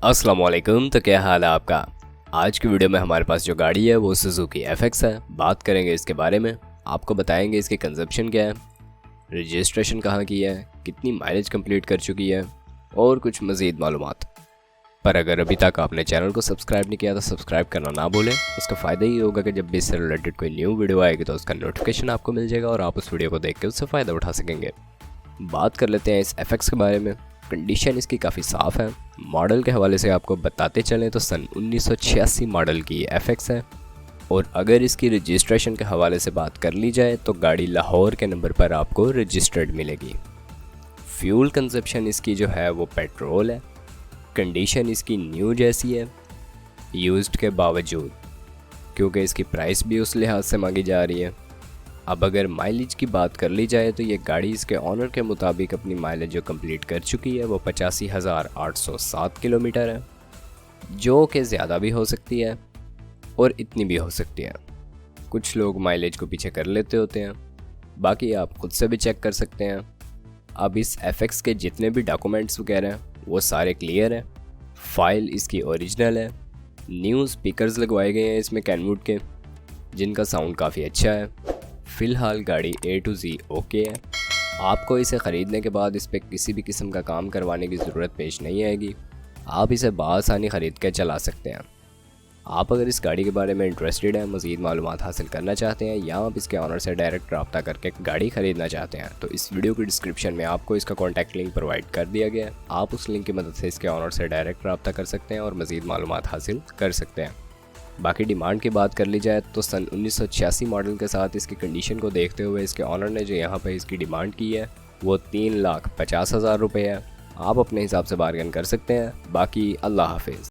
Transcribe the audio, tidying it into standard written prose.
अस्सलाम वालेकुम। तो क्या हाल है आपका। आज की वीडियो में हमारे पास जो गाड़ी है वो सुजुकी FX है। बात करेंगे इसके बारे में, आपको बताएंगे इसकी कंजप्शन क्या है, रजिस्ट्रेशन कहाँ की है, कितनी माइलेज कंप्लीट कर चुकी है और कुछ मज़ीद मालूमात। पर अगर अभी तक आपने चैनल को सब्सक्राइब नहीं किया तो सब्सक्राइब करना ना भूलें। उसका फ़ायदा ये होगा कि जब भी इससे रिलेटेड कोई न्यू वीडियो आएगी तो उसका नोटिफिकेशन आपको मिल जाएगा और आप उस वीडियो को देख के उससे फ़ायदा उठा सकेंगे। बात कर लेते हैं इस FX के बारे में। कंडीशन इसकी काफ़ी साफ़ है। मॉडल के हवाले से आपको बताते चलें तो सन 1986 मॉडल की FX है। और अगर इसकी रजिस्ट्रेशन के हवाले से बात कर ली जाए तो गाड़ी लाहौर के नंबर पर आपको रजिस्टर्ड मिलेगी। फ्यूल कंजप्शन इसकी जो है वो पेट्रोल है। कंडीशन इसकी न्यू जैसी है यूज्ड के बावजूद, क्योंकि इसकी प्राइस भी उस लिहाज से मांगी जा रही है। अब अगर माइलेज की बात कर ली जाए तो ये गाड़ी इसके ऑनर के मुताबिक अपनी माइलेज जो कंप्लीट कर चुकी है वो 85,807 किलोमीटर है, जो कि ज़्यादा भी हो सकती है और इतनी भी हो सकती है। कुछ लोग माइलेज को पीछे कर लेते होते हैं, बाकी आप खुद से भी चेक कर सकते हैं। अब इस FX के जितने भी डॉक्यूमेंट्स वगैरह हैं वो सारे क्लियर हैं। फाइल इसकी ओरिजिनल है। न्यू स्पीकर्स लगवाए गए हैं इसमें कैनवुड के, जिनका साउंड काफ़ी अच्छा है। फ़िलहाल गाड़ी A to Z ओके है। आपको इसे ख़रीदने के बाद इस पर किसी भी किस्म का काम करवाने की ज़रूरत पेश नहीं आएगी। आप इसे बआसानी ख़रीद कर चला सकते हैं। आप अगर इस गाड़ी के बारे में इंटरेस्टेड हैं, मज़ीद मालूमात हासिल करना चाहते हैं या आप इसके ऑनर से डायरेक्ट रब्ता करके गाड़ी ख़रीदना चाहते हैं तो इस वीडियो की डिस्क्रिप्शन में आपको इसका कॉन्टैक्ट लिंक प्रोवाइड कर दिया गया है। आप उस लिंक की मदद से इसके ऑनर से डायरेक्ट रब्ता कर सकते हैं और मज़ीद मालूमात हासिल कर सकते हैं। बाकी डिमांड की बात कर ली जाए तो सन 1986 मॉडल के साथ इसकी कंडीशन को देखते हुए इसके ऑनर ने जो यहाँ पर इसकी डिमांड की है वो 3,50,000 रुपये है। आप अपने हिसाब से बार्गेन कर सकते हैं। बाकी अल्लाह हाफिज़।